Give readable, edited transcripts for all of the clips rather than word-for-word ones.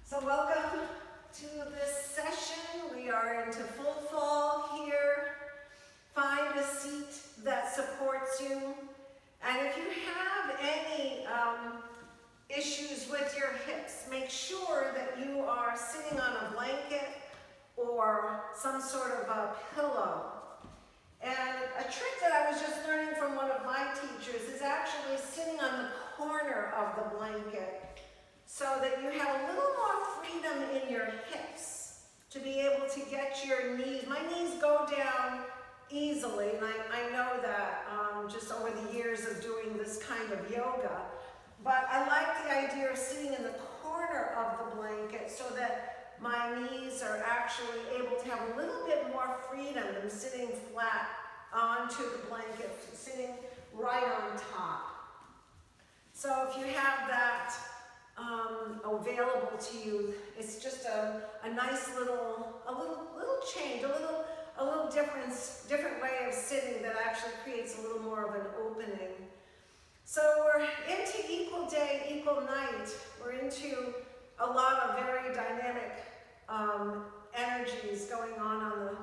So welcome to this session. We are into full fall here. Find a seat that supports you. And if you have any issues with your hips, make sure that you are sitting on a blanket or some sort of a pillow. And a trick that I was just learning from one of my teachers is actually sitting on the corner of the blanket so that you have a little more freedom in your hips to be able to get your knees. My knees go down easily, and I know that just over the years of doing this kind of yoga. But I like the idea of sitting in the corner of the blanket so that my knees are actually able to have a little bit more freedom than sitting flat onto the blanket, sitting right on top. So if you have that available to you, it's just a nice little change, a little different way of sitting that actually creates a little more of an opening. So we're into equal day, equal night. We're into a lot of very dynamic energies going on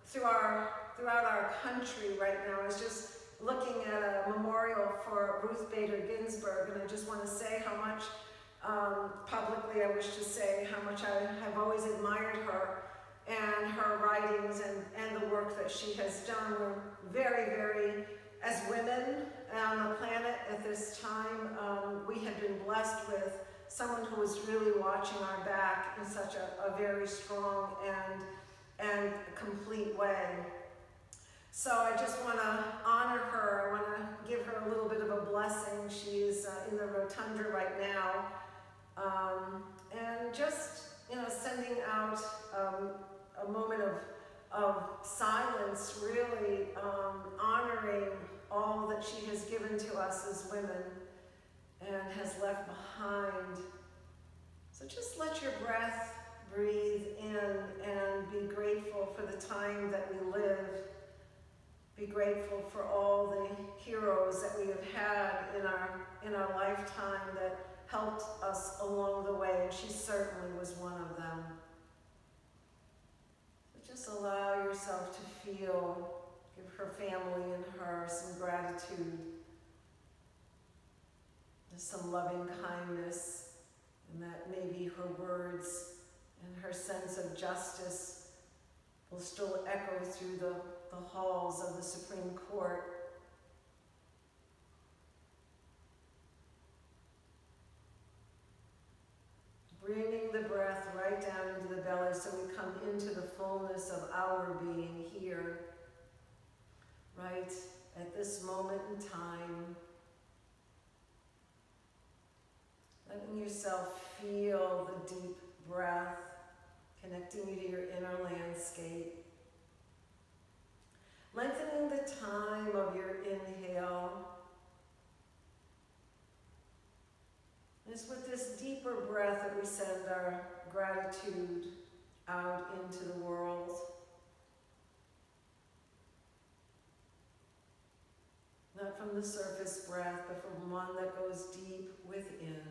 throughout our country right now. I was just looking at a memorial for Ruth Bader Ginsburg, and I just want to say how much publicly I wish to say how much I have always admired her and her writings and the work that she has done. We're very, very, as women on the planet at this time, we had been blessed with someone who was really watching our back in such a very strong and complete way. So I just want to honor her. I want to give her a little bit of a blessing. She is in the rotunda right now. And just, sending out a moment of silence, really honoring all that she has given to us as women and has left behind. So just let your breath breathe in and be grateful for the time that we live. Be grateful for all the heroes that we have had in our lifetime that helped us along the way, and she certainly was one of them. So just allow yourself to feel, give her family and her some gratitude, some loving kindness, and that maybe her words and her sense of justice will still echo through the halls of the Supreme Court. Bringing the breath right down into the belly so we come into the fullness of our being here, right at this moment in time. Letting yourself feel the deep breath, connecting you to your inner landscape. Lengthening the time of your inhale. It's with this deeper breath that we send our gratitude out into the world. Not from the surface breath, but from one that goes deep within.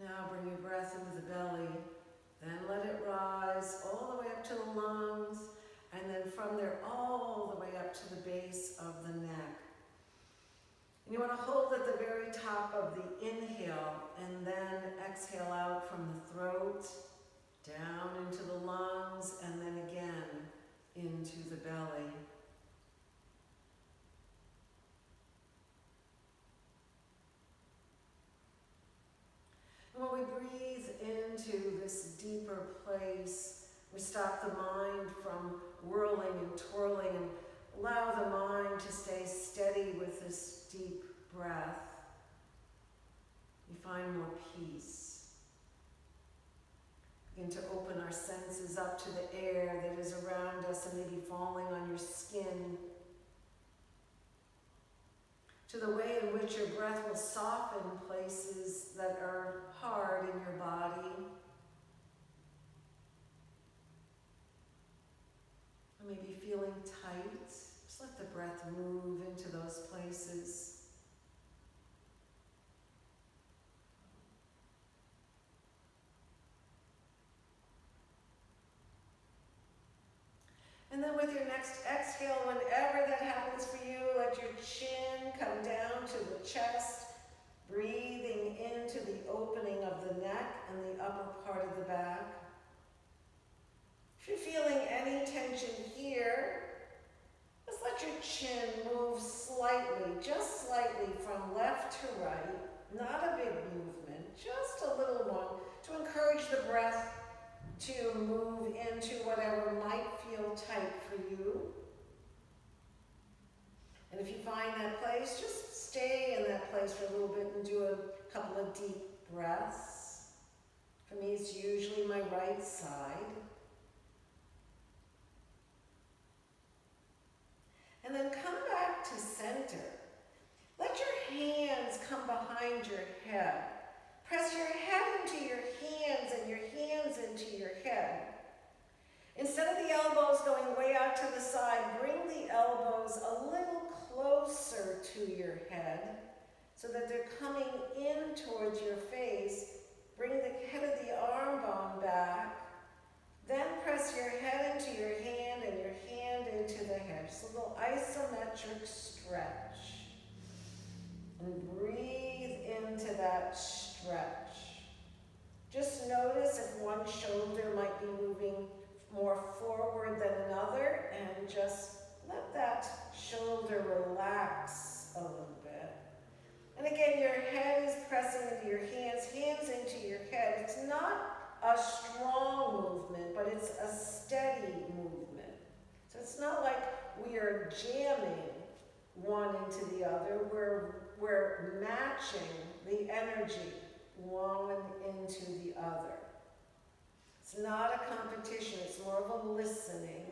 Now bring your breath into the belly, then let it rise all the way up to the lungs, and then from there all the way up to the base of the neck. And you want to hold at the very top of the inhale, and then exhale out from the throat, down into the lungs, and then again into the belly. When we breathe into this deeper place, we stop the mind from whirling and twirling and allow the mind to stay steady with this deep breath. We find more peace. Begin to open our senses up to the air that is around us and maybe falling on your skin, to the way in which your breath will soften places that are hard in your body. Or maybe feeling tight. Just let the breath move into those places. And then with your next exhale, whenever that happens for you, let your chin come down to the chest, breathing into the opening of the neck and the upper part of the back. If you're feeling any tension here, just let your chin move slightly, just slightly from left to right. Not a big movement, just a little one, to encourage the breath to move into whatever might feel tight for you. And if you find that place, just stay in that place for a little bit and do a couple of deep breaths. For me, it's usually my right side. And then come back to center. Let your hands come behind your head. Press your head into your hands and your hands into your head. Instead of the elbows going way out to the side, bring the elbows a little closer to your head so that they're coming in towards your face. Bring the head of the arm bone back. Then press your head into your hand and your hand into the head. Just a little isometric stretch. And breathe into that stretch. Just notice if one shoulder might be moving more forward than another, and just let that shoulder relax a little bit. And again, your head is pressing into your hands, hands into your head. It's not a strong movement, but it's a steady movement. So it's not like we are jamming one into the other. We're matching the energy one into the other. It's not a competition, it's more of a listening.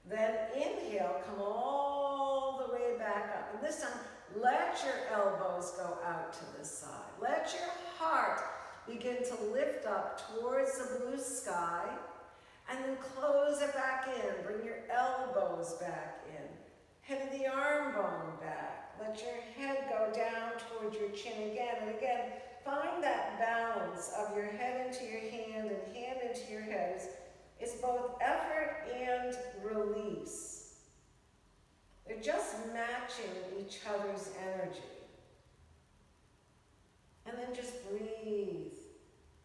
Then inhale, come all the way back up. And this time, let your elbows go out to the side. Let your heart begin to lift up towards the blue sky, and then close it back in. Bring your elbows back in. Head of the arm bone back. Let your head go down towards your chin again. And again, find that balance of your head into your hand and hand into your head. It's both effort and release. They're just matching each other's energy. And then just breathe.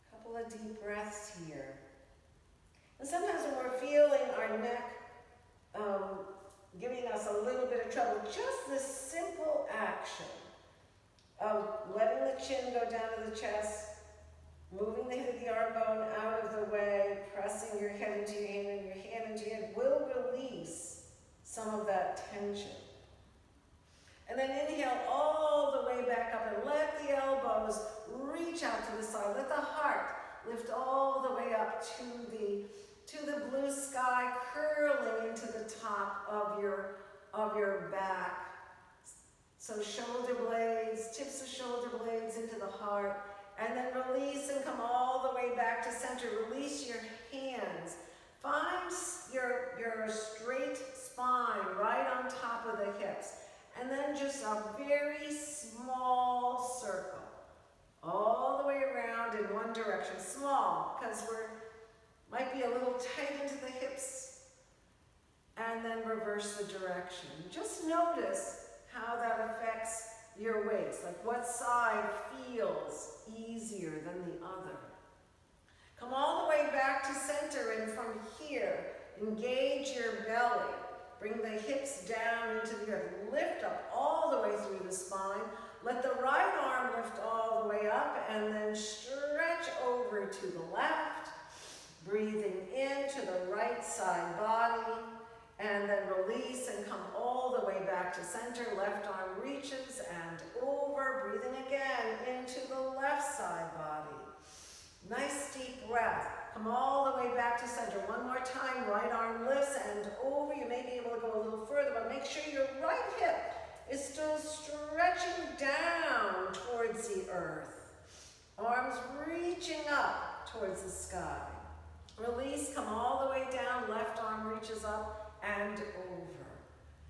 A couple of deep breaths here. And sometimes when we're feeling our neck giving us a little bit of trouble, just this simple action of letting the chin go down to the chest, moving the head of the arm bone out of the way, pressing your head into your hand and your hand into your head will release some of that tension. And then inhale all the way back up and let the elbows reach out to the side. Let the heart lift all the way up to the blue sky, curling into the top of your back. So shoulder blades, tips of shoulder blades into the heart, and then release and come all the way back to center. Release your hands. Find your straight spine right on top of the hips. And then just a very small circle, all the way around in one direction. Small, because might be a little tight into the hips, and then reverse the direction. Just notice how that affects your waist, like what side feels easier than the other. Come all the way back to center, and from here, engage your belly. Bring the hips down into the earth. Lift up all the way through the spine. Let the right arm lift all the way up, and then stretch over to the left. Breathing into the right side body, and then release and come all the way back to center. Left arm reaches and over. Breathing again into the left side body. Nice deep breath. Come all the way back to center. One more time. Right arm lifts and make sure your right hip is still stretching down towards the earth. Arms reaching up towards the sky. Release, come all the way down, left arm reaches up and over.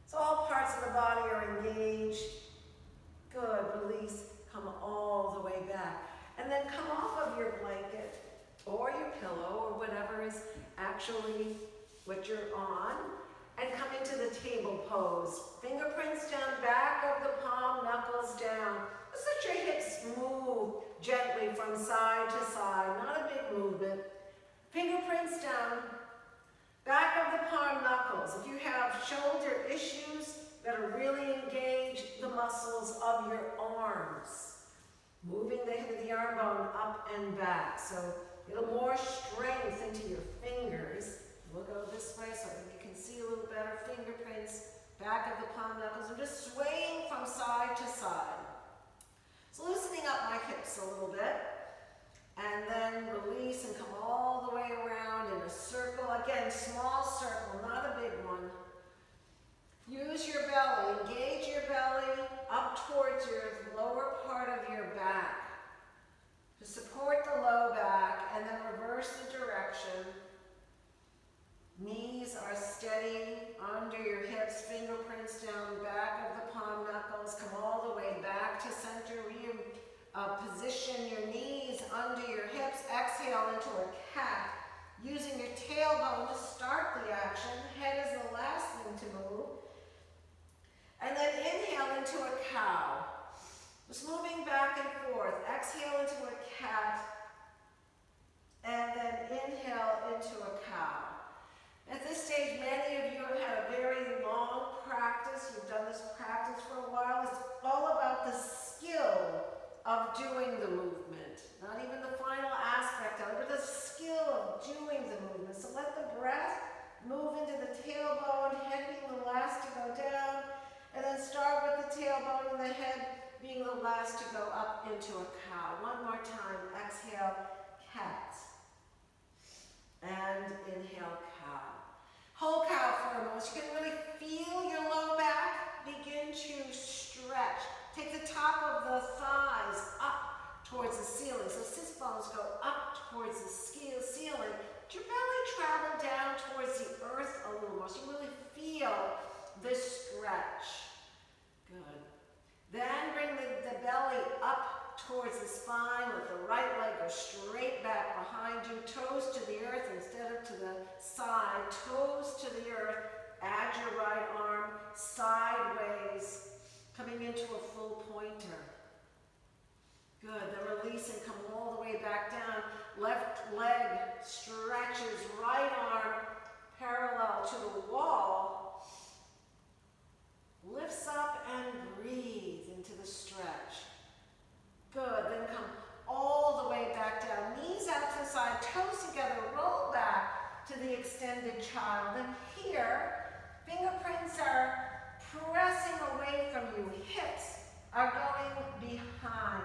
So all parts of the body are engaged. Good, release, come all the way back. And then come off of your blanket or your pillow or whatever is actually what you're on and come into the table pose. Fingerprints down, back of the palm, knuckles down. Just let your hips move gently from side to side, not a big movement. Fingerprints down, back of the palm, knuckles. If you have shoulder issues that are really engage the muscles of your arms, moving the head of the arm bone up and back. So a little more strength into your fingers. We'll go this way so you can see a little better. Fingerprints, back of the palm, knuckles. I'm just swaying from side to side. So loosening up my hips a little bit. And then release and come all the way around in a circle. Again, small circle, not a big one. Use your belly, engage your belly up towards your lower part of your back to support the low back, and then reverse the direction. Knees are steady under your hips, fingerprints down, back of the palm, knuckles, come all the way back to center. Position your knees under your hips, exhale into a cat. Using your tailbone to start the action, head is the last thing to move. And then inhale into a cow. Just moving back and forth. Exhale into a cat. And then inhale into a cow. At this stage, many of you have had a very long practice. You've done this practice for a while. It's all about the skill of doing the movement. Not even the final aspect of it, but the skill of doing the movement. So let the breath move into the tailbone, head being the last to go down, and then start with the tailbone and the head being the last to go up into a cow. One more time. Exhale, cat. And inhale, cow. Whole cow for a moment. You can really feel your low back begin to stretch. Take the top of the thighs up towards the ceiling. So sit bones go up towards the ceiling. Let your belly travel down towards the earth a little more. So you really feel this stretch. Good. Then bring the belly up towards the spine. Let the right leg go straight back behind you. Toes to the earth instead of to the side. Toes to the earth. Add your right arm sideways. Coming into a full pointer. Good, then release and come all the way back down. Left leg stretches, right arm parallel to the wall. Lifts up and breathe into the stretch. Good, then come all the way back down. Knees out to the side, toes together, roll back to the extended child. And here, fingerprints are pressing away from you. Hips are going behind.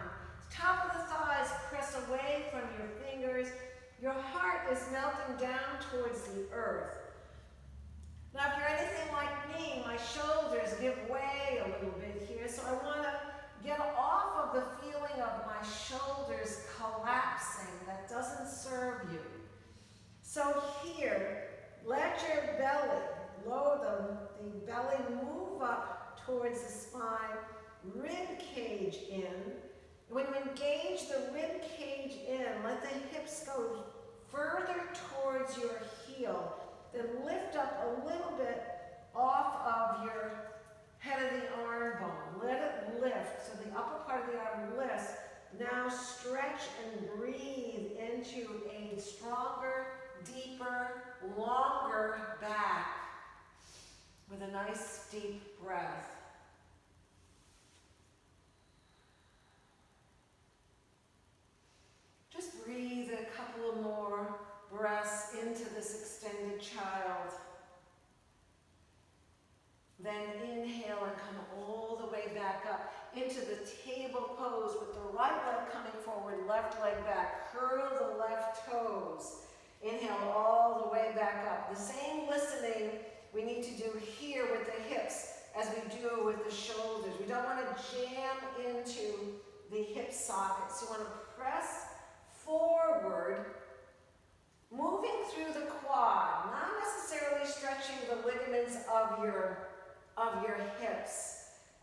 Top of the thighs press away from your fingers. Your heart is melting down towards the earth. Now, if you're anything like me, my shoulders give way a little bit here, so I want to get off of the feeling of my shoulders collapsing. That doesn't serve you. So here, let your belly, the belly move up towards the spine, rib cage in. When you engage the rib cage in, let the hips go further towards your heel. Then lift up a little bit off of your head of the arm bone. Let it lift, so the upper part of the arm lifts. Now stretch and breathe into a stronger, deeper, longer back with a nice deep breath. Just breathe a couple of more breaths into this extended child. Then inhale and come all the way back up into the table pose with the right leg coming forward, left leg back. Curl the left toes. Inhale all the way back up. The same listening we need to do here with the hips. the shoulders. We don't want to jam into the hip sockets. You want to press forward, moving through the quad, not necessarily stretching the ligaments of your hips.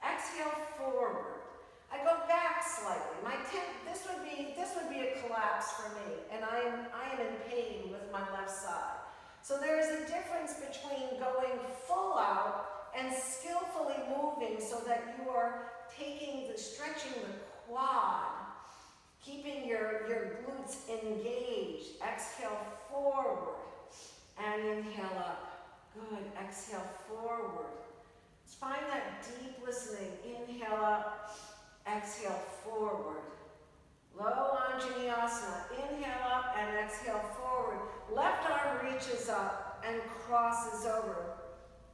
Exhale forward. I go back slightly. This would be a collapse for me, and I am in pain with my left side. So there is a difference between going full out and skillfully moving so that you are stretching the quad, keeping your glutes engaged. Exhale forward and inhale up. Good. Exhale forward. Just find that deep listening. Inhale up. Exhale forward. Low Anjaneyasana. Inhale up and exhale forward. Left arm reaches up and crosses over.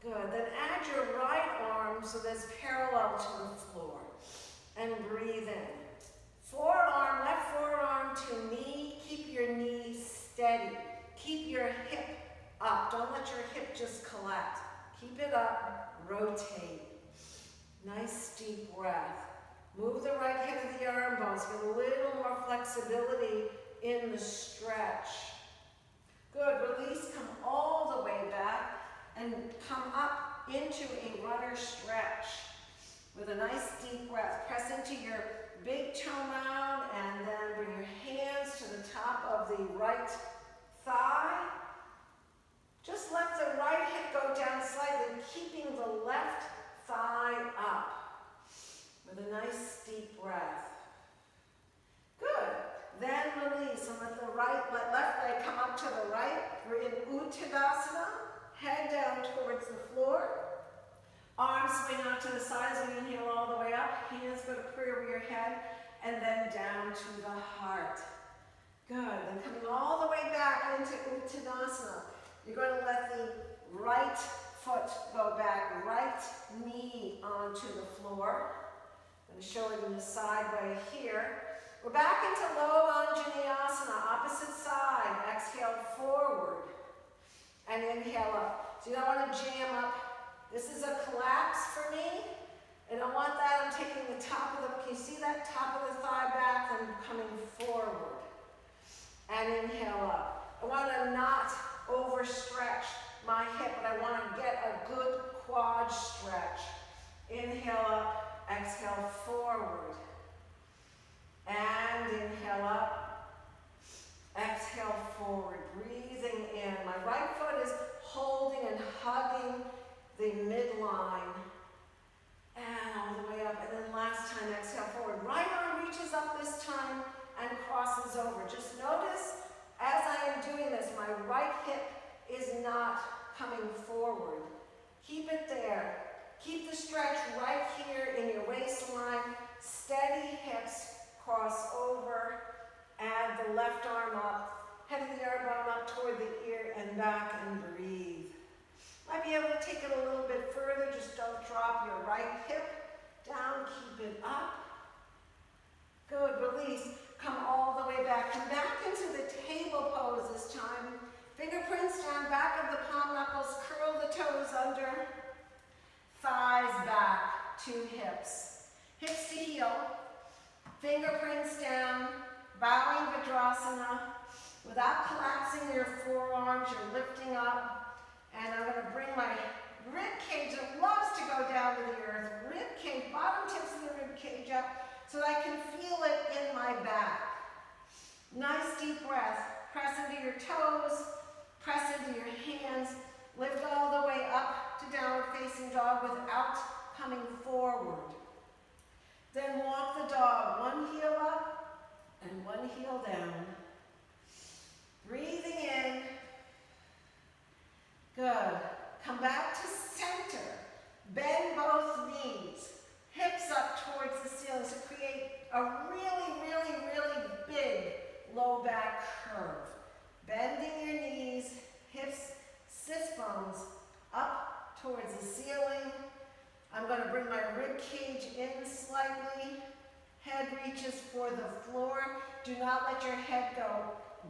Good. Then add your right arm so that's parallel to the floor. And breathe in. Left forearm to knee. Keep your knee steady. Keep your hip up. Don't let your hip just collapse. Keep it up. Rotate. Nice deep breath. Move the right head of the arm bones. Get a little more flexibility in the stretch. Good. Release. Come all the way back and come up into a runner stretch with a nice deep breath. Press into your big toe mound and then bring your hands to the top of the right thigh. Just let the right hip go down slightly, keeping the left thigh up with a nice deep breath. Good. Then release and let left leg come up to the right. We're in Uttanasana. Head down towards the floor. Arms swing out to the sides as we inhale all the way up. Hands go to prayer over your head and then down to the heart. Good. Then coming all the way back into Uttanasana. You're going to let the right foot go back, right knee onto the floor. I'm going to show it in the side way here. We're back into low Anjaneyasana, opposite side. Exhale forward and inhale up. So you don't want to jam up. This is a collapse for me. I don't want that. I'm taking the top of can you see that top of the thigh back and coming forward. And inhale up. I want to not overstretch my hip, but I want to get a good quad stretch. Inhale up, exhale forward. And inhale up, exhale forward. Breathing in. My right foot is holding and hugging the midline. And all the way up. And then last time, exhale forward. Right arm reaches up this time and crosses over. Just notice as I am doing this, my right hip is not coming forward. Keep it there. Keep the stretch right here in your waistline. Steady hips, cross over. Add the left arm up. Head of the arm up toward the ear and back and breathe. Might be able to take it a little bit further. Just don't drop your right hip down. Keep it up. Good. Release. Come all the way back. Come back into the table pose this time. Fingerprints down, back of the palm knuckles. Curl the toes under. Thighs back to hips. Hips to heel. Fingerprints down. Bowing Vajrasana. Without collapsing your forearms, you're lifting up. And I'm going to bring my rib cage that loves to go down to the earth. Rib cage, bottom tips of the rib cage up so that I can feel it in my back. Nice deep breath. Press into your toes. Press into your hands. Lift all the way up to downward facing dog without coming forward. Then walk the dog. One heel up and one heel down. Breathing in. Good. Come back to center. Bend both knees. Hips up towards the ceiling to create a really, really, really big low back curve. Bending your knees, hips, sit bones up towards the ceiling. I'm going to bring my rib cage in slightly. Head reaches for the floor. Do not let your head go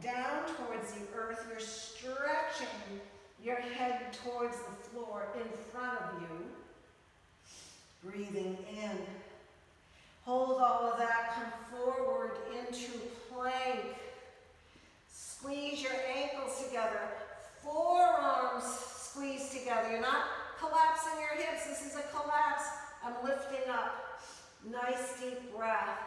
down towards the earth. You're stretching your head towards the floor in front of you. Breathing in. Hold all of that, come forward into plank. Squeeze your ankles together. Forearms squeeze together. You're not collapsing your hips. This is a collapse. I'm lifting up. Nice deep breath.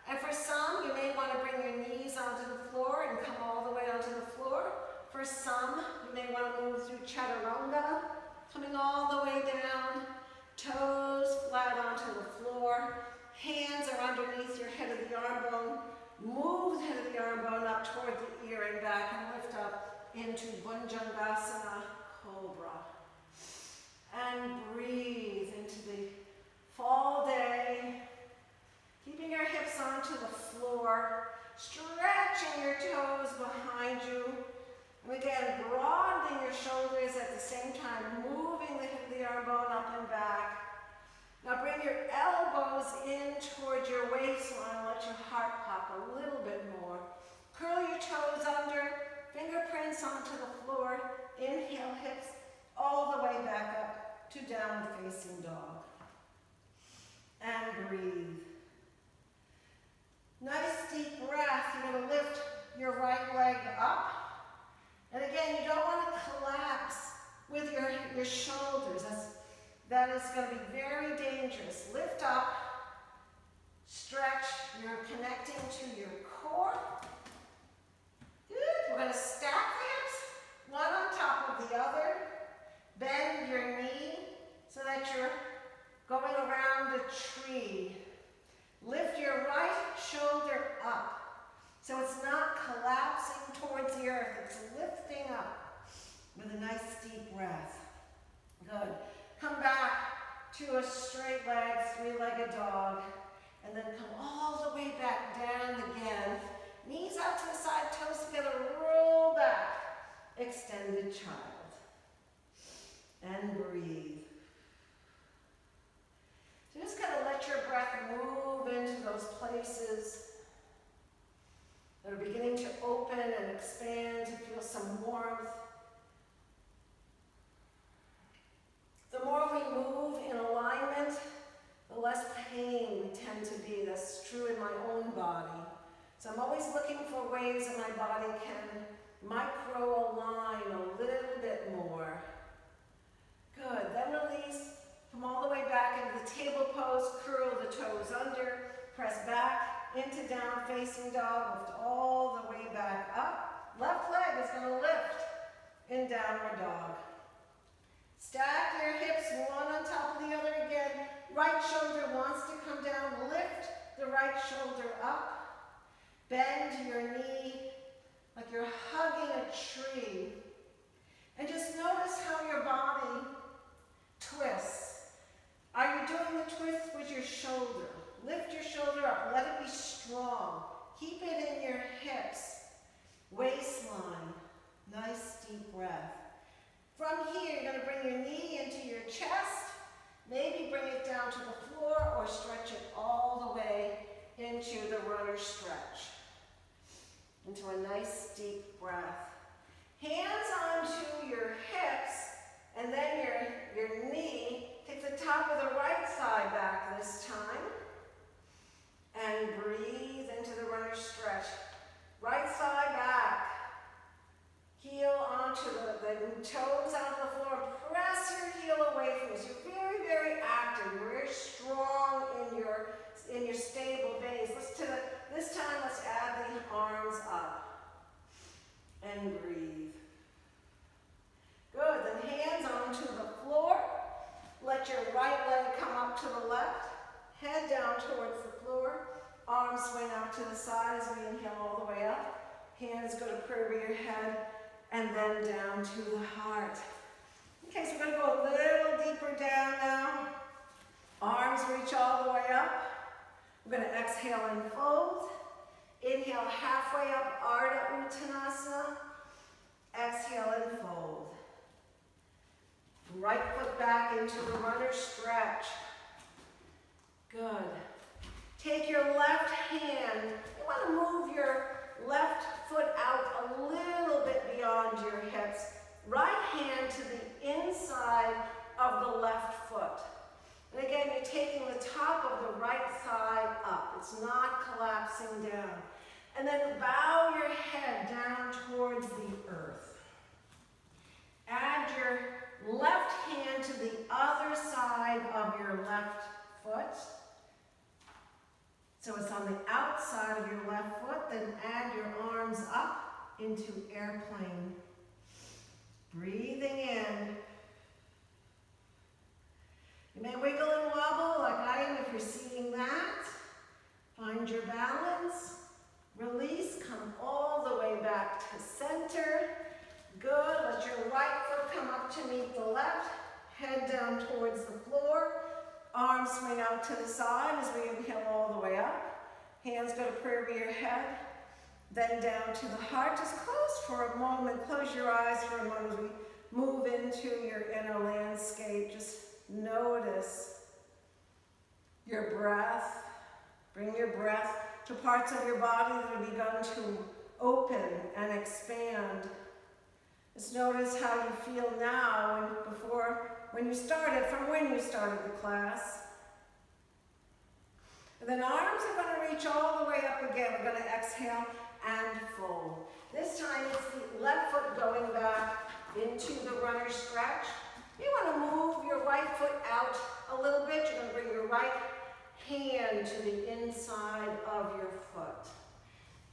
And for some, you may want to bring your knees onto the floor and come all the way onto the floor. For some, you may want to move through chaturanga, coming all the way down. Toes flat onto the floor. Hands are underneath your head of the arm bone. Move the head of the arm bone up toward the ear and back and lift up into Bhujangasana Cobra. And breathe into the fall day. Keeping your hips onto the floor. Stretching your toes behind you. And again, broadening your shoulders at the same time. Moving the head of the arm bone up and back. Now bring your elbows in towards your waistline. Let your heart pop a little bit more. Curl your toes under, fingerprints onto the floor. Inhale, hips all the way back up to down facing dog. And breathe. Nice deep breath. You're going to lift your right leg up. And again, you don't want to collapse with your shoulders. That is going to be very dangerous. Lift up, stretch, you're connecting to your core. Good. We're going to stack the hips, one on top of the other. Bend your knee so that you're going around the tree. Lift your right shoulder up. So it's not collapsing towards the earth, it's lifting up with a nice deep breath. Good. Come back to a straight leg, three-legged dog, and then come all the way back down again. Knees out to the side, toes together, roll back. Extended child. And breathe. So just kind of let your breath move into those places that are beginning to open and expand, to feel some warmth. The more we move in alignment, the less pain we tend to be. That's true in my own body. So I'm always looking for ways that my body can micro-align a little bit more. Good. Then release. Come all the way back into the table pose. Curl the toes under. Press back into down facing dog. Lift all the way back up. Left leg is going to lift in downward dog. Stack your hips one on top of the other again. Right shoulder wants to come down. Lift the right shoulder up. Bend your knee like you're hugging a tree. And just notice how your body twists. Are you doing the twist with your shoulder? Lift your shoulder up. Let it be strong. Keep it in your hips. Waistline. Nice deep breath. From here, you're going to bring your knee into your chest. Maybe bring it down to the floor or stretch it all the way into the runner stretch. Into a nice deep breath. Hands onto your hips, and then your knee. Take the top of the right side back this time. And breathe into the runner stretch. Right side back. Heel onto the toes onto the floor. Press your heel away from you. So you're very, very active. You're very strong in your stable base. This time, let's add the arms up. And breathe. Good. Then hands onto the floor. Let your right leg come up to the left. Head down towards the floor. Arms swing out to the side as we inhale all the way up. Hands go to prairie your head. And then down to the heart. Okay, so we're going to go a little deeper down now. Arms reach all the way up. We're going to exhale and fold. Inhale halfway up, Ardha Uttanasana. Exhale and fold. Right foot back into the runner stretch. Good. Take your left hand. You want to move your left foot out a little bit beyond your hips. Right hand to the inside of the left foot. And again, you taking the top of the right thigh up. It's not collapsing down. And then bow your head down towards the earth. Add your left hand to the other side of your left foot. So it's on the outside of your left foot. Then add your arms up into airplane. Breathing in. You may wiggle and wobble like I am if you're seeing that. Find your balance. Release. Come all the way back to center. Good. Let your right foot come up to meet the left. Head down towards the floor. Arms swing out to the side as we inhale all the way up. Hands go to prayer over your head. Then down to the heart. Just close for a moment. Close your eyes for a moment as we move into your inner landscape. Just notice your breath. Bring your breath to parts of your body that have begun to open and expand. Just notice how you feel now and when you started the class. And then arms are going to reach all the way up again. We're going to exhale and fold. This time it's the left foot going back into the runner stretch. You want to move your right foot out a little bit. You're going to bring your right hand to the inside of your foot.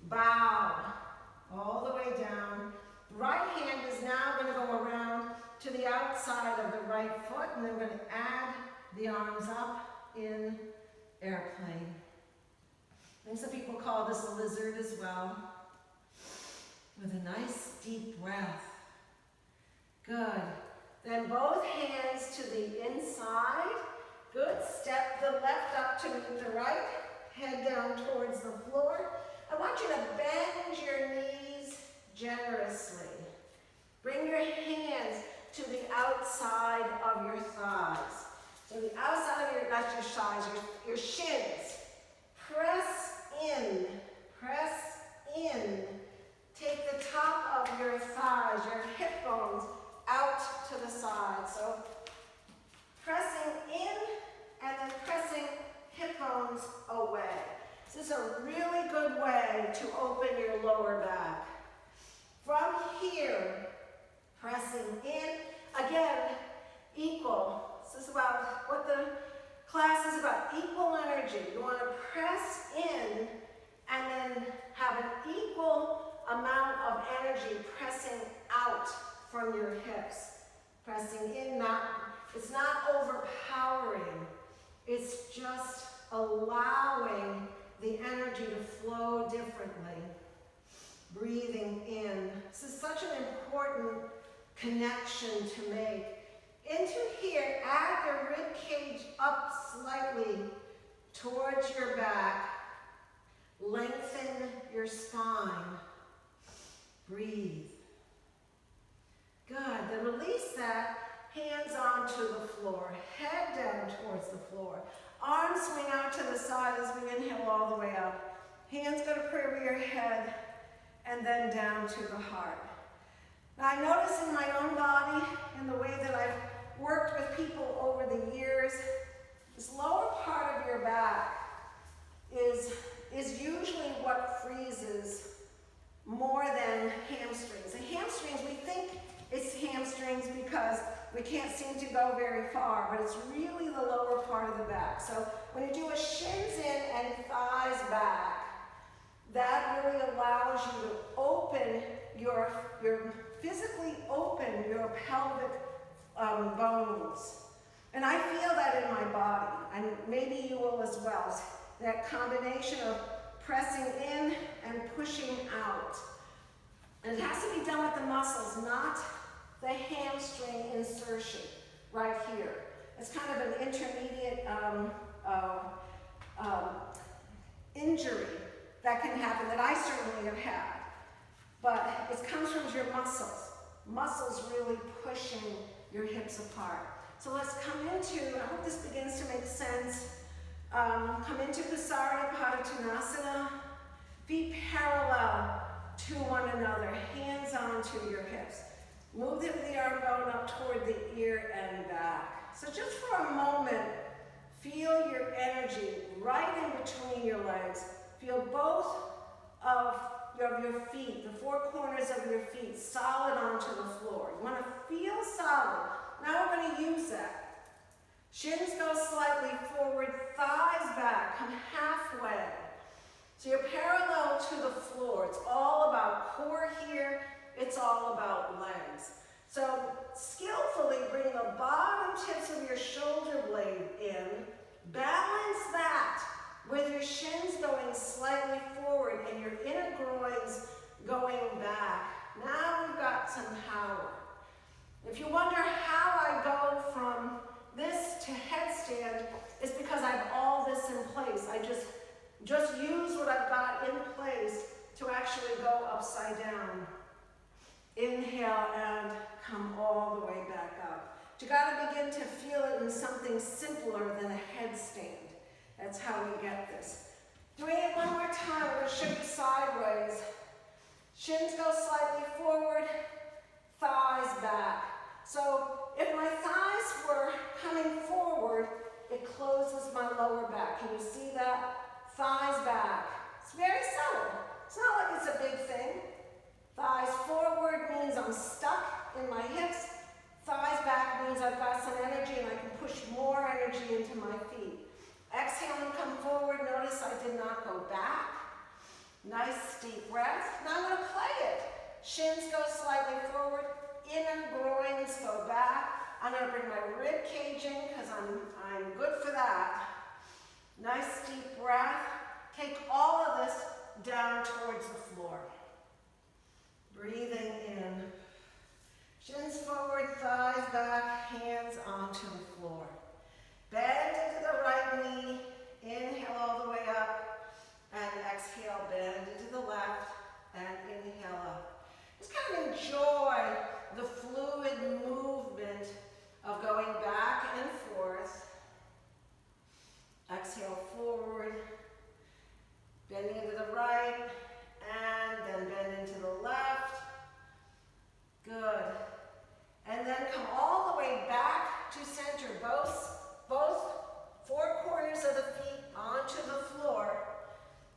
Bow all the way down. Right hand is now going to go around to the outside of the right foot, and then we're going to add the arms up in airplane. And some people call this a lizard as well. With a nice deep breath. Good. Then both hands to the inside. Good. Step the left up to meet the right. Head down towards the floor. I want you to bend your knees generously. Bring your hands to the outside of your thighs. So the outside of not your thighs, your shins. Press in. Press in. Take the top of your thighs, your hip bones, out to the side. So pressing in and then pressing hip bones away. This is a really good way to open your lower back. From here, pressing in, again, equal. This is about what the class is about, equal energy. You want to press in and then have an equal amount of energy pressing out from your hips. Pressing in, it's not overpowering. It's just allowing the energy to flow differently. Breathing in. This is such an important connection to make. Into here, add the rib cage up slightly towards your back. Lengthen your spine. Breathe. Good. Then release that. Hands onto the floor. Head down towards the floor. Arms swing out to the side as we inhale all the way up. Hands go to pray over your head and then down to the heart. Now I notice in my own body, in the way that I've worked with people over the years, this lower part of your back is usually what freezes more than hamstrings. And hamstrings, we think it's hamstrings because we can't seem to go very far, but it's really the lower part of the back. So when you do a shins in and thighs back, that really allows you to open physically open your pelvic bones. And I feel that in my body, and maybe you will as well. That combination of pressing in and pushing out. And it has to be done with the muscles, not the hamstring insertion right here. It's kind of an intermediate injury that can happen, that I certainly have had. But it comes from your muscles. Muscles really pushing your hips apart. So let's come into, I hope this begins to make sense. Come into Kusarya Padottanasana. Feet parallel to one another, hands onto your hips. Move the arm bone up toward the ear and back. So just for a moment, Feel your energy right in between your legs. Feel both of your feet, the four corners of your feet, solid onto the floor. You want to feel solid. Now we're going to use that. Shins go slightly forward, thighs back, come halfway. So you're parallel to the floor. It's all about core here. It's all about legs. So skillfully bring the bottom tips of your shoulder blade in. Balance that with your shins going slightly forward and your inner groins going back. Now we've got some power. If you wonder how I go from this to headstand, it's because I have all this in place. I just use what I've got in place to actually go upside down. Inhale and come all the way back up. But you got to begin to feel it in something simpler than a headstand. That's how we get this. Doing it one more time, we're going to show you sideways. Shins go slightly forward, thighs back. So if my thighs were coming forward, it closes my lower back. Can you see that? Thighs back. It's very subtle. It's not like it's a big thing. Thighs forward means I'm stuck in my hips. Thighs back means I've got some energy and I can push more energy into my feet. Exhale and come forward. Notice I did not go back. Nice deep breath. Now I'm going to play it. Shins go slightly forward. Inner groins go back. I'm going to bring my rib cage in because I'm good for that. Nice deep breath. Take all of this down towards the floor. Breathing in. Shins forward, thighs back, hands onto the floor. Bend into the right knee. Inhale all the way up. And exhale, bend into the left. And inhale up. Just kind of enjoy the fluid movement of going back and forth. Exhale forward. Bending into the right. And then bend into the left. Good. And then come all the way back to center. Both four corners of the feet onto the floor.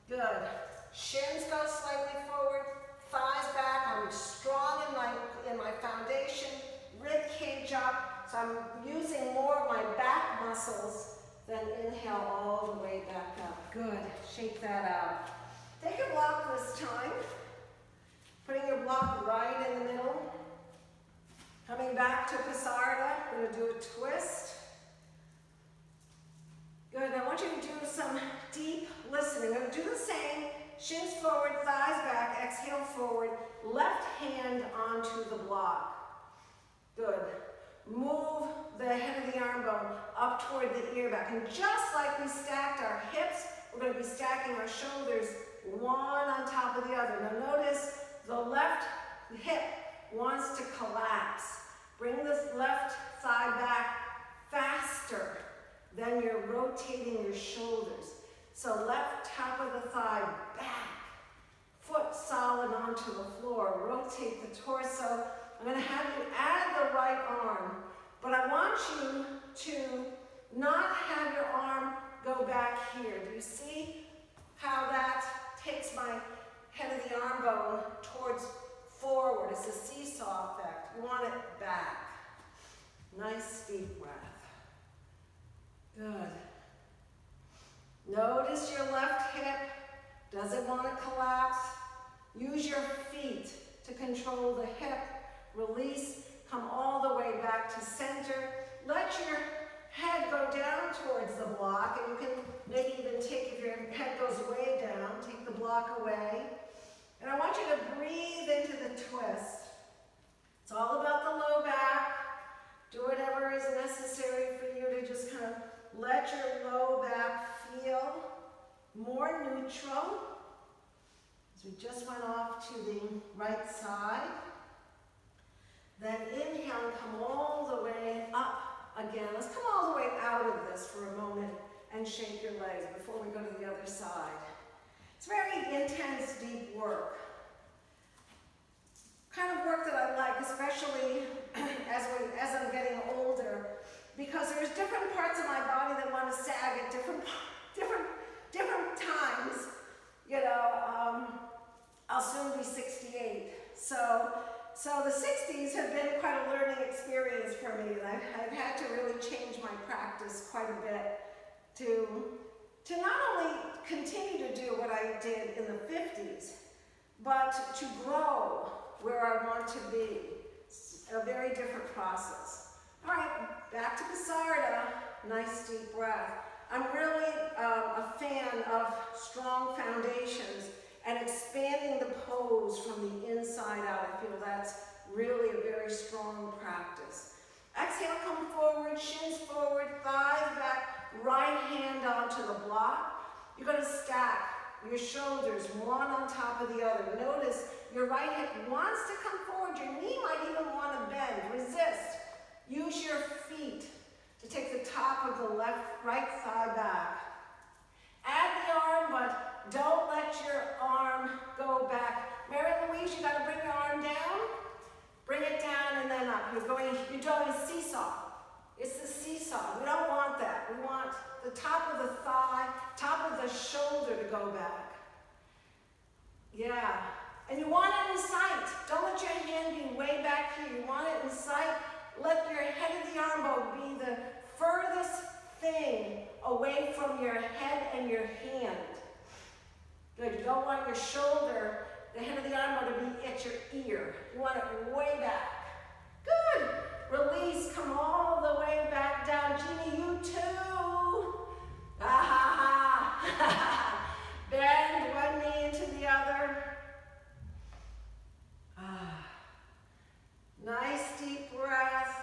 Good. Shins go slightly forward. Thighs back. I'm strong in my foundation. Rib cage up. So I'm using more of my back muscles. Then inhale all the way back up. Good. Shake that out. Take a block this time. Putting your block right in the middle. Coming back to Pasarda. We're going to do a twist. Good. I want you to do some deep listening. I'm going to do the same. Shins forward, thighs back. Exhale forward. Left hand onto the block. Good. Move the head of the arm bone up toward the ear back. And just like we stacked our hips, we're going to be stacking our shoulders one on top of the other. Now notice the left hip wants to collapse. Bring this left thigh back faster than you're rotating your shoulders. So left top of the thigh back. Foot solid onto the floor. Rotate the torso. I'm going to have you add the right arm, but I want you to not have your arm go back here. Do you see how that takes my head of the arm bone towards forward? It's a seesaw effect. You want it back. Nice deep breath. Good. Notice your left hip. Does it want to collapse? Use your feet to control the hip. Release. Come all the way back to center. Let your head go down towards the block, and you can maybe even take, if your head goes way down, take the block away. And I want you to breathe into the twist. It's all about the low back. Do whatever is necessary for you to just kind of let your low back feel more neutral. As we just went off to the right side. Then inhale and come all the way up again. Let's come all the way out of this for a moment and shake your legs before we go to the other side. It's very intense, deep work. Kind of work that I like, especially as I'm getting older, because there's different parts of my body that want to sag practice quite a bit to not only continue to do what I did in the 50s, but to grow where I want to be. It's a very different process. All right, back to Kasarda. Nice deep breath. I'm really a fan of strong foundations and expanding the pose from the inside out. I feel that's really a very strong practice. Exhale, come forward, shins forward, thighs back, right hand onto the block. You're going to stack your shoulders one on top of the other. Notice your right hip wants to come forward. Your knee might even want to bend. Resist. Use your feet to take the top of the right thigh back. Add the arm, but don't let your arm go back. Mary Louise, you got to bring your arm down. Bring it down and then up. You're doing a seesaw. It's the seesaw. We don't want that. We want the top of the thigh, top of the shoulder to go back. Yeah. And you want it in sight. Don't let your hand be way back here. You want it in sight. Let your head of the arm bone be the furthest thing away from your head and your hand. Good. You don't want your shoulder, the head of the arm bone, to be at your ear. You want it way back. Good. Release. Come all the way back down. Jeannie, you too. Bend one knee into the other. Nice deep breath.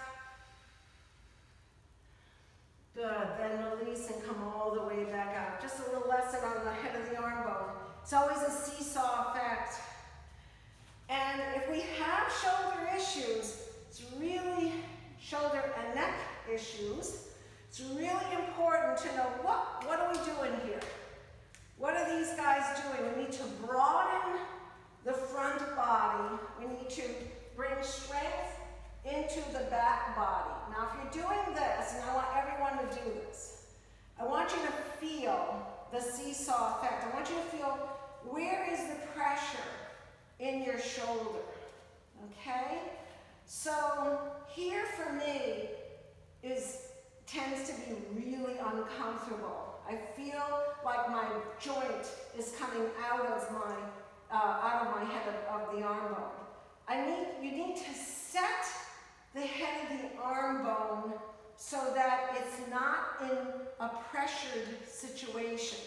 Good. Then release and come all the way back out. Just a little lesson on the head of the arm bone. It's always a seesaw effect. And if we have shoulder issues, it's really shoulder and neck issues. It's really important to know what are we doing here? What are these guys doing? We need to broaden the front body. We need to bring strength into the back body. Now, if you're doing this, and I want everyone to do this, I want you to feel the seesaw effect. I want you to feel where is the pressure in your shoulder, okay? So here for me tends to be really uncomfortable. I feel like my joint is coming out of my head of the arm bone. You need to set the head of the arm bone so that it's not in a pressured situation.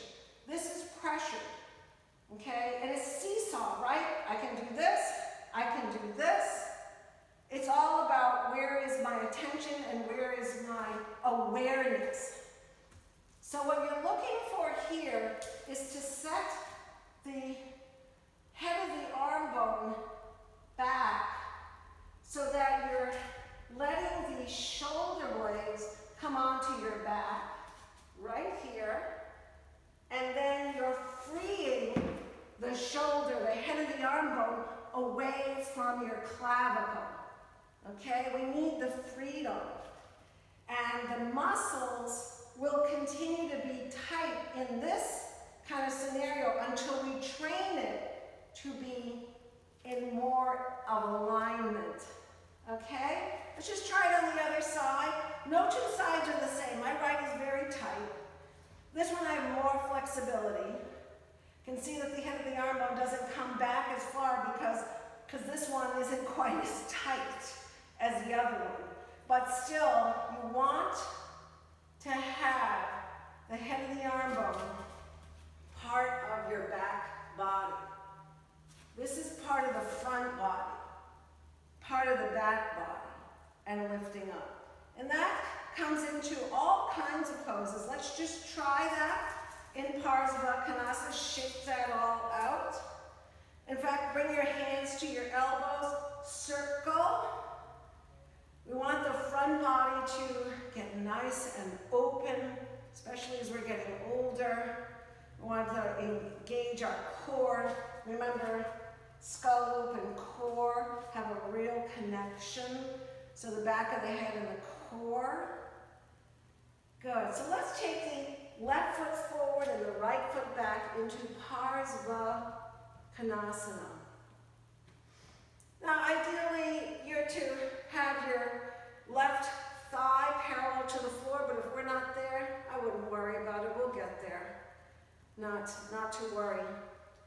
This is pressured, okay? And it's seesaw, right? I can do this, I can do this. It's all about where is my attention and where is my awareness. So what you're looking for here is to set the head of the arm bone back so that you're letting the shoulder blades come onto your back, right here, and then you're freeing the shoulder, the head of the arm bone, away from your clavicle. Okay, we need the freedom. And the muscles will continue to be tight in this kind of scenario until we train it to be in more of alignment. Okay? Let's just try it on the other side. No two sides are the same. My right is very tight. This one I have more flexibility. You can see that the head of the arm bone doesn't come back as far because this one isn't quite as tight as the other one. But still, you want to have the head of the arm bone part of your back body. This is part of the front body, part of the back body, and lifting up. And that comes into all kinds of poses. Let's just try that in Parsvakonasana. Shake that all out. In fact, bring your hands to your elbows, circle. We want the front body to get nice and open, especially as we're getting older. We want to engage our core. Remember, skull, loop, and core have a real connection. So the back of the head and the core. Good. So let's take the left foot forward and the right foot back into Parsvakonasana. Now, ideally, you're to have your left thigh parallel to the floor, but not to worry.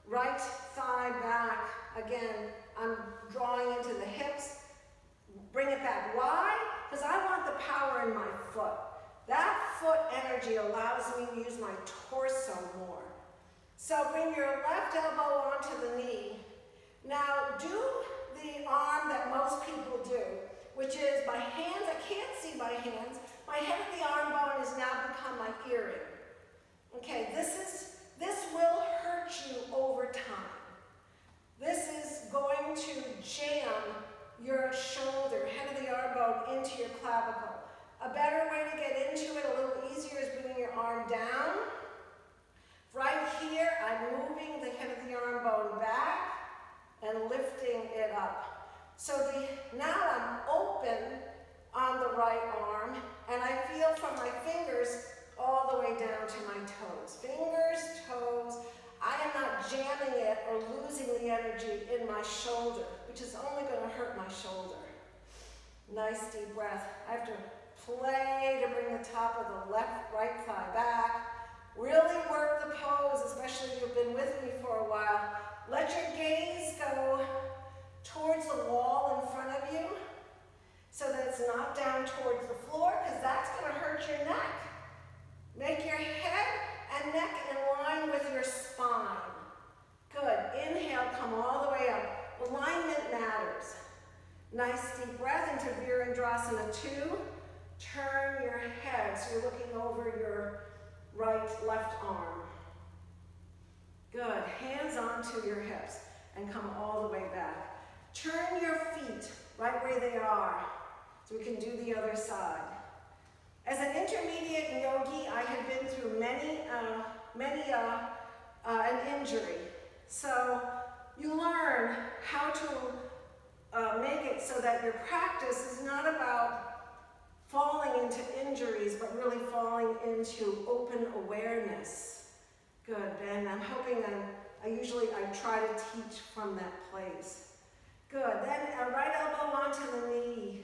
Right thigh back, again, I'm drawing into the hips. Bring it back. Why? Because I want the power in my foot. That foot energy allows me to use my torso more. So bring your left elbow onto the knee. Now do the arm that most people do, which is my hands. I can't see my hands. My head of the arm bone has now become my earring. Okay, this will hurt you over time. This is going to jam your shoulder, head of the arm bone, into your clavicle. A better way to get into it, a little easier, is bringing your arm down. Right here, I'm moving the head of the arm bone back and lifting it up. So now I'm open on the right arm, and I feel from my fingers all the way down to my toes. Fingers, toes. I am not jamming it or losing the energy in my shoulder, which is only going to hurt my shoulder. Nice deep breath. I have to play to bring the top of the right thigh back. Really work the pose, especially if you've been with me for a while. Let your gaze go towards the wall in front of you so that it's not down towards the floor, because that's going to hurt your neck. Make your head and neck in line with your spine. Good. Inhale, come all the way up. Alignment matters. Nice deep breath into Virendrasana 2. Turn your head so you're looking over your left arm. Good. Hands onto your hips and come all the way back. Turn your feet right where they are so we can do the other side. As an intermediate yogi, I have been through an injury. So you learn how to make it so that your practice is not about falling into injuries, but really falling into open awareness. Good, Ben. I'm hoping I try to teach from that place. Good. Then a right elbow onto the knee.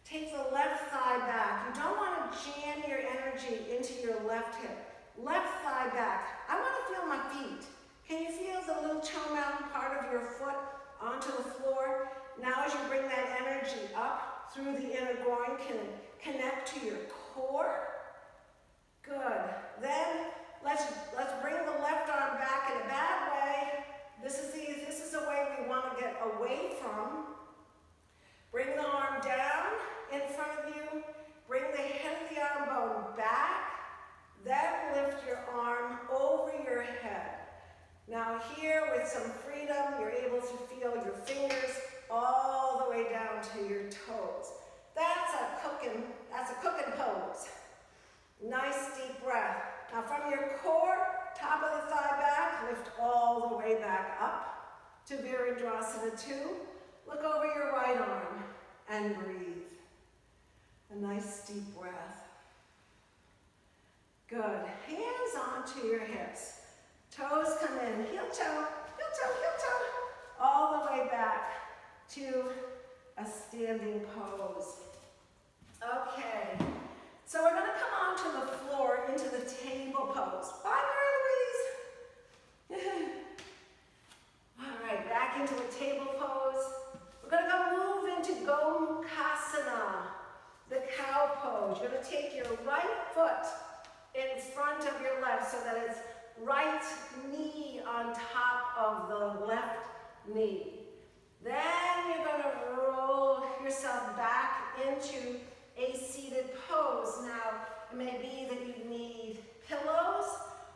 Take the left thigh back. You don't want to jam your energy into your left hip. Left thigh back. I want to feel my feet. Can you feel the little toe mountain part of your foot onto the floor? Now as you bring that energy up through the inner groin, can connect to your core. Good. Then let's bring the left arm back in a bad way. This is a way we want to get away from. Bring the arm down in front of you. Bring the head of the arm bone back. Then lift your arm over your head. Now here, with some freedom, you're able to feel your fingers all the way down to your toes. That's a cooking pose. Nice deep breath. Now from your core, top of the thigh back, lift all the way back up to Virendrasana 2. Look over your right arm and breathe. A nice deep breath. Good. Hands onto your hips. Toes come in. Heel toe, heel toe, heel toe. All the way back to a standing pose. Okay. So we're going to come onto the floor into the table pose. Bye, Mary Louise. All right, back into a table pose. We're going to go move into Gomukhasana, the cow pose. You're going to take your right foot in front of your left so that it's right knee on top of the left knee. Then you're going to roll yourself back into a seated pose. Now, it may be that you need pillows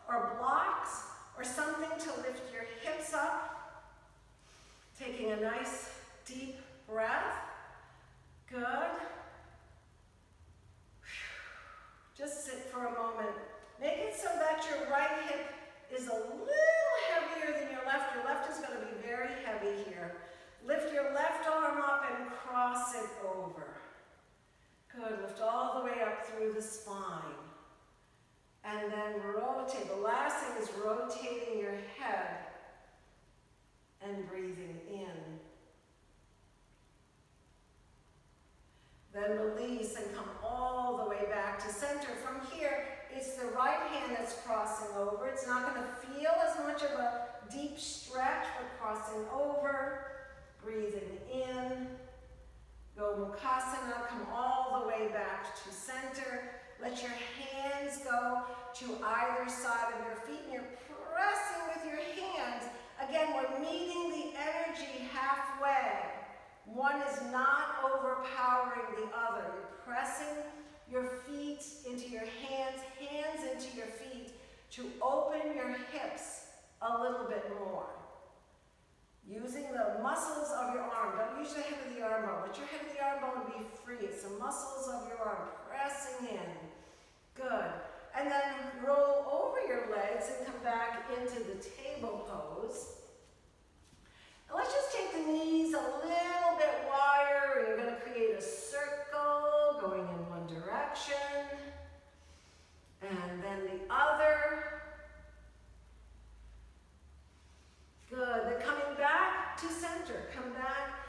or blocks or something to lift your hips up. Taking a nice deep breath. Good. Just sit for a moment. Make it so that your right hip is a little heavier than your left. Your left is going to be very heavy here. Lift your left arm up and cross it over. Good. Lift all the way up through the spine. And then rotate. The last thing is rotating your head and breathing in. Then release and come all the way back to center. From here, it's the right hand that's crossing over. It's not going to feel as much of a deep stretch. We're crossing over, breathing in. Go Mukasana, come all the way back to center. Let your hands go to either side of your feet, and you're pressing with your hands. Again, we're meeting the energy halfway. One is not overpowering the other. You're pressing your feet into your hands, hands into your feet, to open your hips a little bit more. Using the muscles of your arm. Don't use the head of the arm bone. Let your head of the arm bone be free. It's the muscles of your arm pressing in. Good. And then roll over your legs and come back into the table pose. And let's just take the knees a little bit wider. You're going to create a circle going in one direction. And then the other. Good. Then coming back to center. Come back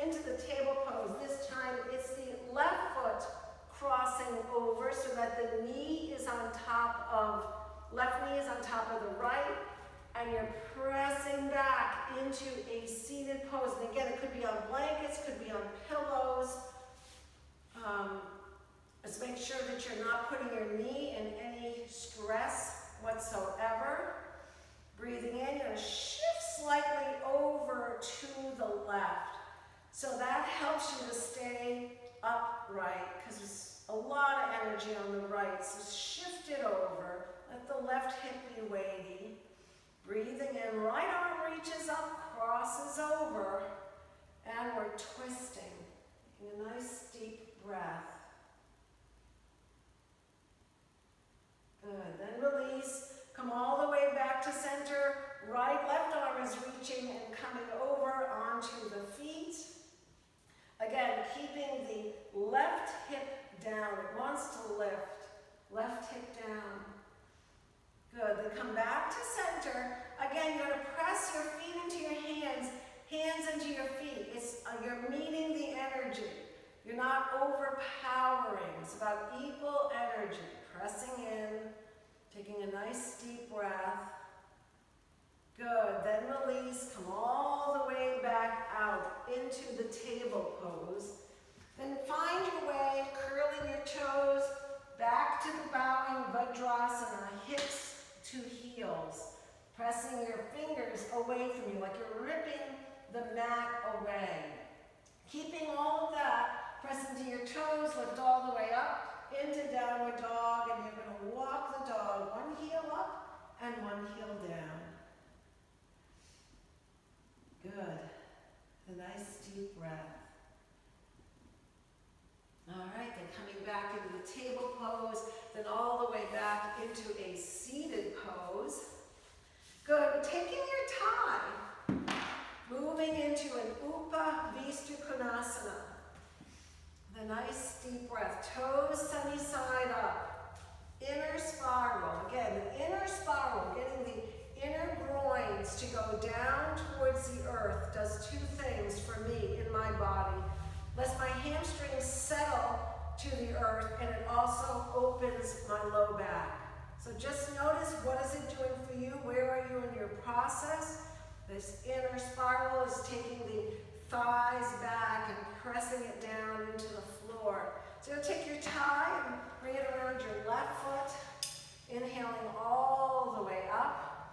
into the table pose. This time it's the left foot crossing over so that the left knee is on top of the right, and you're pressing back into a seated pose. And again, it could be on blankets, could be on pillows. Let's make sure that you're not putting your knee in any stress whatsoever. Breathing in, you're going to shift slightly over to the left. So that helps you to stay upright, because there's a lot of energy on the right. So shift it over. Let the left hip be weighty. Breathing in, right arm reaches up, crosses over, and we're twisting. Taking a nice deep breath. Good. Then release. Come all the way back to center. Left arm is reaching and coming over onto the feet. Again, keeping the left hip down. It wants to lift. Left hip down. Good. Then come back to center. Again, you're going to press your feet into your hands into your feet. You're meeting the energy. You're not overpowering. It's about equal energy. Pressing in. Taking a nice deep breath. Good. Then release. Come all the way back out into the table pose. Then find your way, curling your toes back to the bowing Vajrasana, hips to heels. Pressing your fingers away from you, like you're ripping the mat away. Keeping all of that, press into your toes, lift all the way up. Into downward dog, and you're going to walk the dog, one heel up and one heel down. Good. A nice deep breath. All right, then coming back into the table pose, then all the way back into a seated pose. Good. Taking your time, moving into an Upavishta Konasana. The nice deep breath, toes sunny side up, inner spiral. Again, the inner spiral, getting the inner groins to go down towards the earth, does two things for me in my body. Lets my hamstrings settle to the earth, and it also opens my low back. So just notice, what is it doing for you? Where are you in your process? This inner spiral is taking the thighs back and pressing it down into the floor. So you'll take your tie and bring it around your left foot, inhaling all the way up.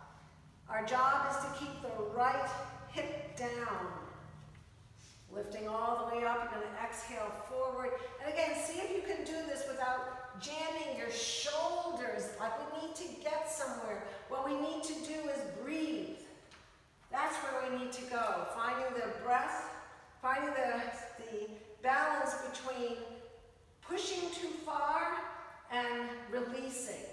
Our job is to keep the right hip down. Lifting all the way up, you're going to exhale forward. And again, see if you can do this without jamming your shoulders, like we need to get somewhere. What we need to do is breathe. That's where we need to go. Finding the breath, finding the balance between pushing too far and releasing.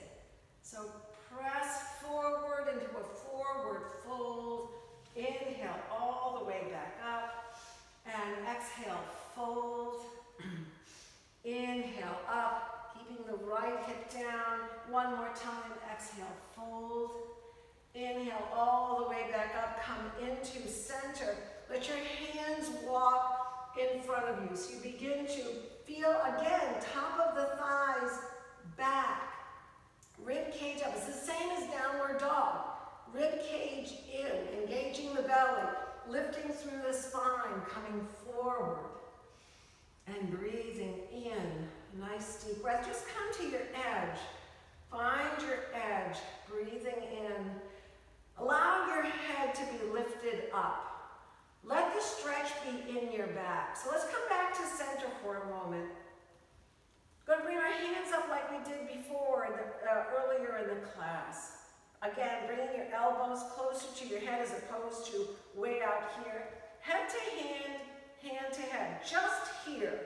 So press forward into a forward fold. Inhale all the way back up. And exhale, fold. Inhale up, keeping the right hip down. One more time, exhale, fold. Inhale all the way back up, come into center. Let your hands walk in front of you. So you begin to feel, again, top of the thighs back. lifting through the spine, coming forward. And breathing in, nice deep breath. Just come to your edge. Find your edge, breathing in. Allow your head to be lifted up. Let the stretch be in your back. So let's come back to center for a moment. Going to bring our hands up like we did before, earlier in the class. Again, bringing your elbows closer to your head as opposed to way out here. Head to hand, hand to head, just here.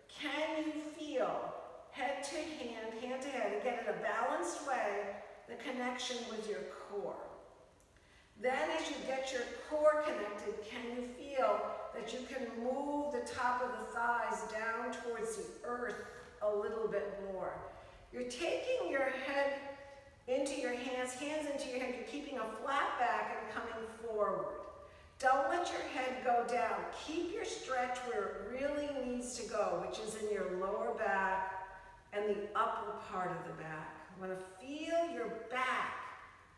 Can you feel head to hand to head, again in a balanced way, the connection with your core? Then as you get your core connected, can you feel that you can move the top of the thighs down towards the earth a little bit more? You're taking your head into your hands into your head. You're keeping a flat back and coming forward. Don't let your head go down. Keep your stretch where it really needs to go, which is in your lower back and the upper part of the back. You want to feel your back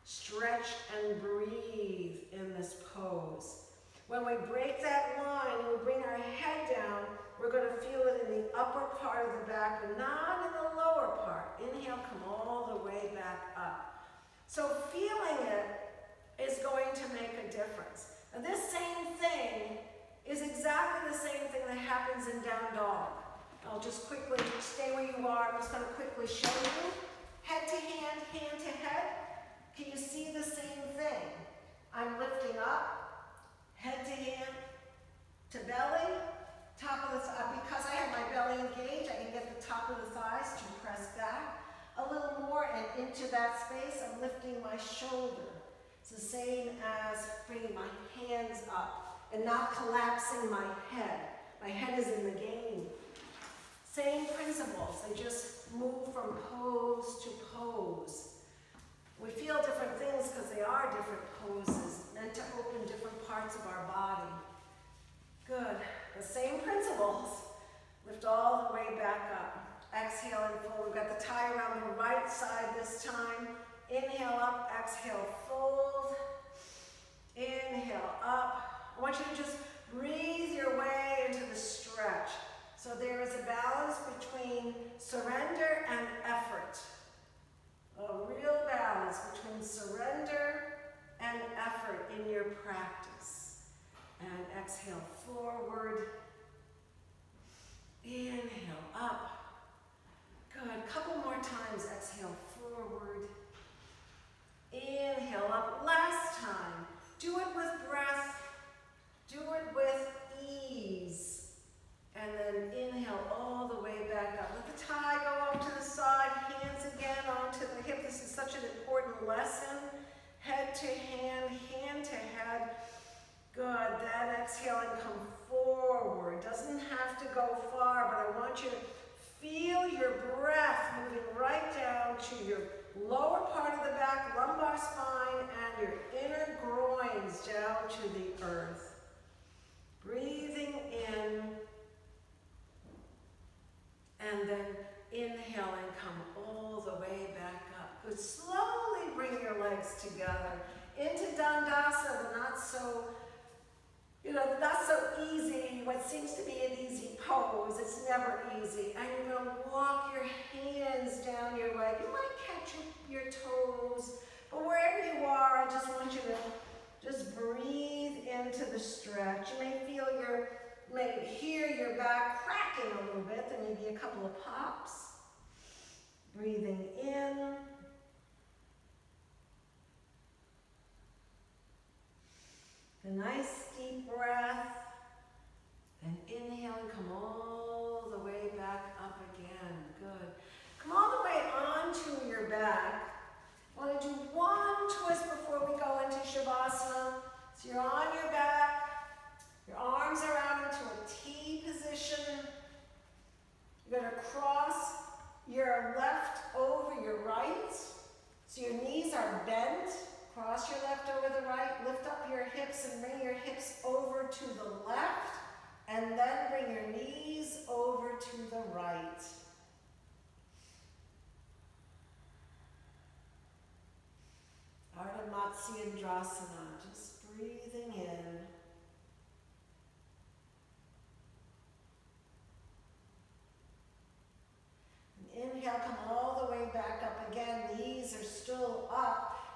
stretch and breathe in this pose. When we break that line and we bring our head down, we're going to feel it in the upper part of the back, but not in the lower part. Inhale, come all the way back up. So feeling it is going to make a difference. And this same thing is exactly the same thing that happens in down dog. I'll just quickly stay where you are. I'm just going to quickly show you. Head to hand to head. Can you see the same thing? I'm lifting up, head to hand, to belly, top of the thigh. Because I have my belly engaged, I can get the top of the thighs to press back a little more, and into that space, I'm lifting my shoulder. It's the same as bringing my hands up and not collapsing my head. My head is in the game. Same principles, they just move from pose to pose. We feel different things because they are different poses, meant to open different parts of our body. Good. The same principles. Lift all the way back up. Exhale and fold. We've got the tie around the right side this time. Inhale up, exhale, fold. Inhale up. I want you to just breathe your way into the stretch. So there is a balance between surrender and effort. A real balance between surrender and effort in your practice. And exhale forward. Inhale up. Good. Couple more times. Exhale forward. Inhale up. Last time. Do it with breath. Do it with ease. And then inhale all the way back up. Let the tie go off to the side. Hands again onto the hip. This is such an important lesson. Head to hand to head. Good. Then exhale and come forward. Doesn't have to go far, but I want you to feel your breath moving right down to your lower part of the back, lumbar spine, and your inner groins down to the earth. Breathing in, and then inhale and come all the way back up. Good. Slowly bring your legs together into Dandasana, the not so easy, what seems to be an easy pose. It's never easy. And you're going to walk your hands down your leg. You might catch your toes, but wherever you are, I just want you to just breathe into the stretch. You may hear your back cracking a little bit. There may be a couple of pops. Breathing in. A nice deep breath. And inhale and come all the way back up again. Good. Come all the way onto your back. I want to do one twist before we go into Shavasana. So you're on your back. Your arms are out into a T position. You're going to cross your left over your right. So your knees are bent. Cross your left over the right. Lift up your hips and bring your hips over to the left. And then bring your knees over to the right. Ardha Matsyendrasana, just breathing in.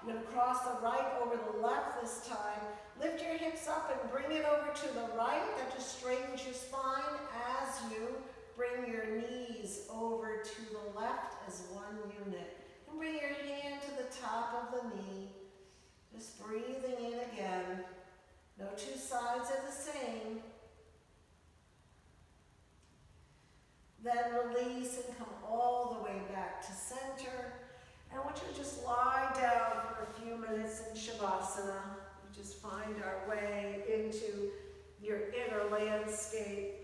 You're going to cross the right over the left this time. Lift your hips up and bring it over to the right. That just straightens your spine as you bring your knees over to the left as one unit. And bring your hand to the top of the knee. Just breathing in again. No two sides are the same. Then release and come all the way back to center. And I want you to just lie down for a few minutes in Shavasana. We just find our way into your inner landscape.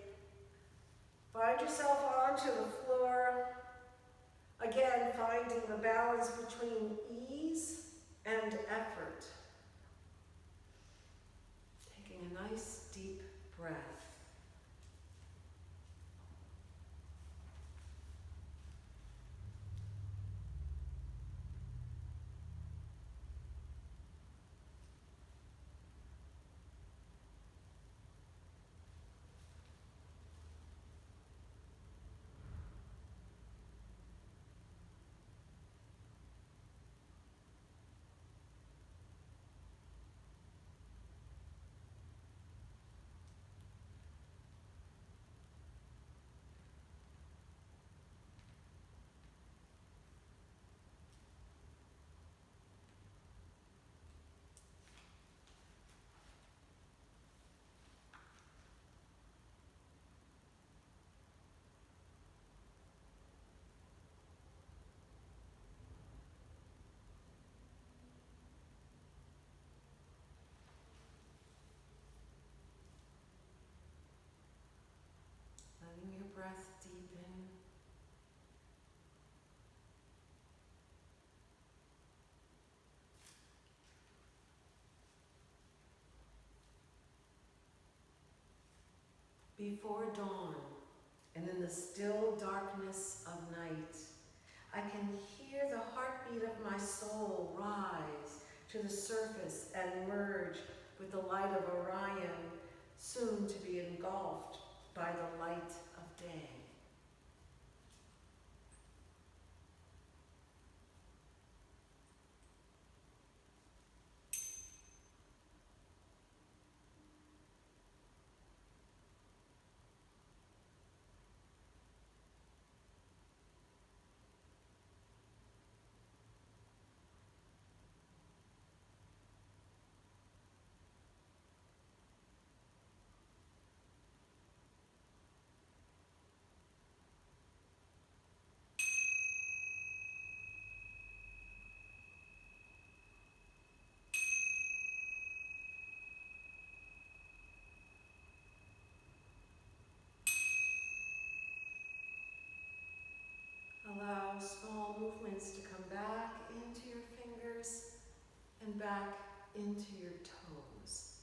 Find yourself onto the floor. Again, finding the balance between ease and effort. Taking a nice deep breath. Letting your breath deepen. Before dawn, and in the still darkness of night, I can hear the heartbeat of my soul rise to the surface and merge with the light of Orion, soon to be engulfed by the light of day. Allow small movements to come back into your fingers and back into your toes.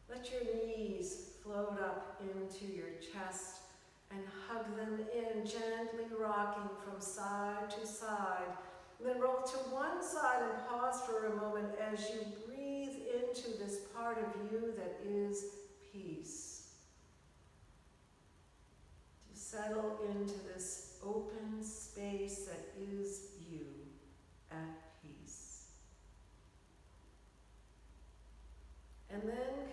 Let your knees float up into your chest and hug them in, gently rocking from side to side. Then roll to one side and pause for a moment as you breathe into this part of you that is peace. To settle into this open space that is you at peace. And then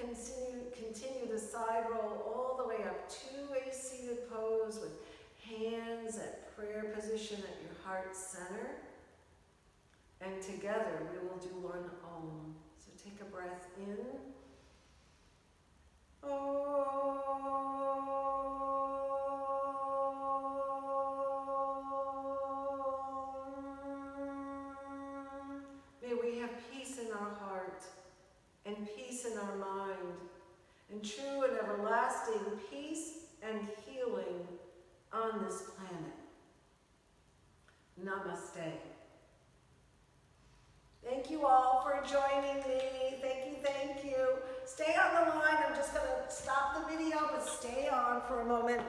continue the side roll all the way up to a seated pose with hands at prayer position at your heart center. And together we will do one Om. So take a breath in. May we have peace in our heart and peace in our mind, and true and everlasting peace and healing on this planet. Namaste. Thank you all for joining me. Thank you. Stay on the line. I'm just going to stop the video, but stay on for a moment.